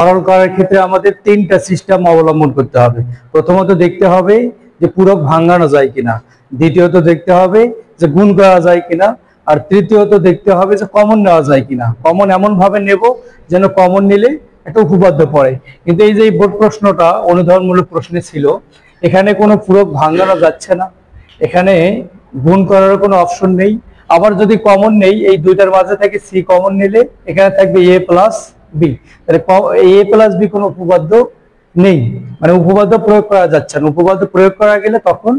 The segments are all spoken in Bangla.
সরল করার ক্ষেত্রে আমাদের তিনটা সিস্টেম অবলম্বন করতে হবে। প্রথমত দেখতে হবে যে পূরক ভাঙানো যায় কিনা, দ্বিতীয়ত দেখতে হবে যে গুণ করা যায় কিনা, আর তৃতীয়ত দেখতে হবে যে কমন নেওয়া যায় কিনা। কমন এমন ভাবে নেব যেন কমন নিলে একটা উপপাদ্য পড়ে। কিন্তু এই যে বোর্ড প্রশ্নটা অনুধাবনমূলক প্রশ্নে ছিল, এখানে কোনো পূরক ভাঙানো যাচ্ছে না, এখানে গুণ করার কোনো অপশন নেই। আবার যদি কমন নেই, এই দুইটার মাঝে থেকে সি কমন নিলে এখানে থাকবে এ প্লাস বি। তাহলে এ প্লাস বি কোনো উপপাদ্য নেই, মানে উপপাদ্য প্রয়োগ করা যাচ্ছে না। উপপাদ্য প্রয়োগ করা গেলে তখন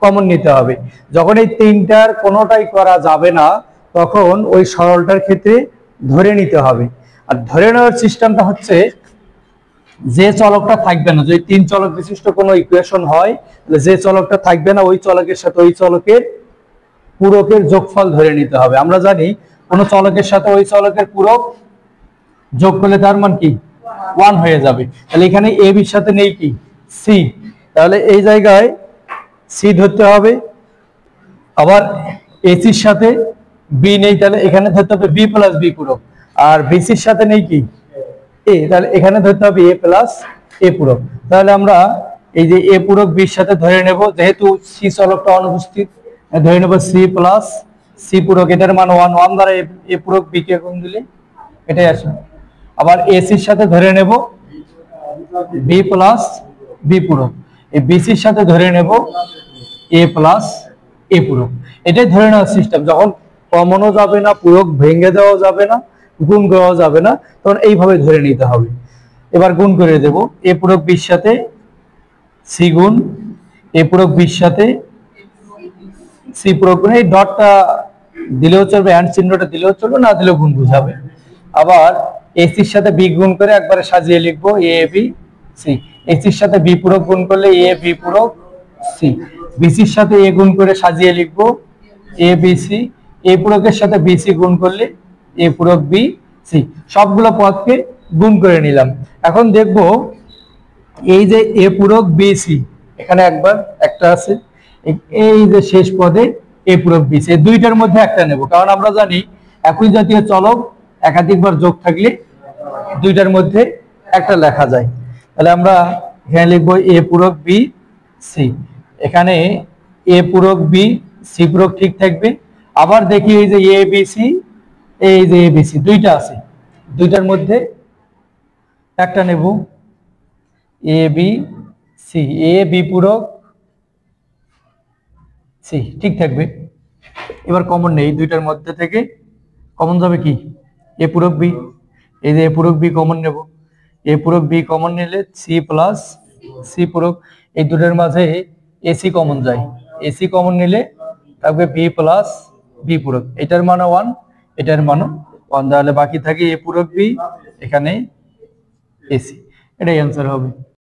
কমন নিতে হবে। যখন এই তিনটার কোনোটাই করা যাবে না, তখন ওই সরলটার ক্ষেত্রে ধরে নিতে হবে। আর ধরে নেওয়ার সিস্টেমটা হচ্ছে, যে চলকটা থাকবে না, যদি তিন চলক বিশিষ্ট কোনো ইকুয়েশন হয়, তাহলে যে চলকটা থাকবে না ওই চলকের সাথে ওই চলকের পূরকের যোগফল ধরে নিতে হবে। আমরা জানি কোন চলকের সাথে ওই চলকের পূরক যোগ করলে তার মান কি 1 হয়ে যাবে। তাহলে এখানে এ বির সাথে নেই কি সি, তাহলে এই জায়গায় সি ধরতে হবে। আবার এসির সাথে বি নেই, তাহলে এখানে ধরতে হবে বি প্লাস বি পূরক। আর বিসির সাথে নেই কি এ, তাহলে এখানে ধরতে হবে এ প্লাস এ পূরক। তাহলে আমরা এই যে এ পূরক বির সাথে ধরে নেব, যেহেতু সি চলকটা অনুপস্থিত, ধরে নেব সি প্লাস সি পূরক, এটার মান 1। 1 দ্বারা এ পূরক বি কে গুণ দিলে এটাই আসে। আবার এসির সাথে ধরে নেব বি প্লাস বি পূরক, এই বিসির সাথে ধরে নেব এ প্লাস এ পূরক। এটাই ধরে নেওয়ার সিস্টেম। যখন কমনও যাবে না, পূরক ভেঙে দেওয়া যাবে না, গুণ করা যাবে না, তখন এইভাবে ধরে নিতে হবে। এবার গুণ করে দেব, এ পূরক বির সাথে সি গুণ এ পূরক বির সাথে সি পূরক গুণ। এই ডটটা দিলেও চলবে, অ্যান্ড চিহ্নটা দিলেও চলবে, না দিলেও গুণ বুঝাবে। আবার এসির সাথে বি গুণ করে একবারে সাজিয়ে লিখবো এ বি সি। এসির সাথে বি পূরক গুণ করলে এ বি পূরক সি। বিসির সাথে এ গুণ করে সাজিয়ে লিখবো এ বি সি। এ পূরকের সাথে বিসি গুণ করলে এ পূরক বি সি। সবগুলো পদকে গুণ করে নিলাম। এখন দেখব এই যে এ পূরক বি সি, এখানে একবার একটা আছে, এই যে শেষ পদে এ পূরক বি সি, এই দুইটার মধ্যে একটা নেব। কারণ আমরা জানি একই জাতীয় চলক একাধিকবার যোগ থাকলে দুইটার মধ্যে একটা লেখা যায়। তাহলে আমরা এখানে লিখবো এ পূরক বি সি। এখানে এ পূরক বি সি পূরক ঠিক থাকবে। আবার দেখি এই যে এ বি সি, এই যে এ বি সি দুইটা আছে, দুইটার মধ্যে একটা নেব A B C. A B পূরক সি ঠিক থাকবে। এবার কমন নেই, দুইটার মধ্যে থেকে কমন যাবে কি এ পূরক বি। এই যে এ পূরক বি কমন নেব, এ পূরক বি কমন নিলে সি প্লাস সি পূরক। এই দুটোর মাঝে এসি কমন যায়, এসি কমন নিলে থাকবে বি প্লাস বি পূরক। এটার মান 1, এটার মান 1, তাহলে বাকি থাকে এ পূরক বি, এখানে এসি। এটাই অ্যান্সার হবে।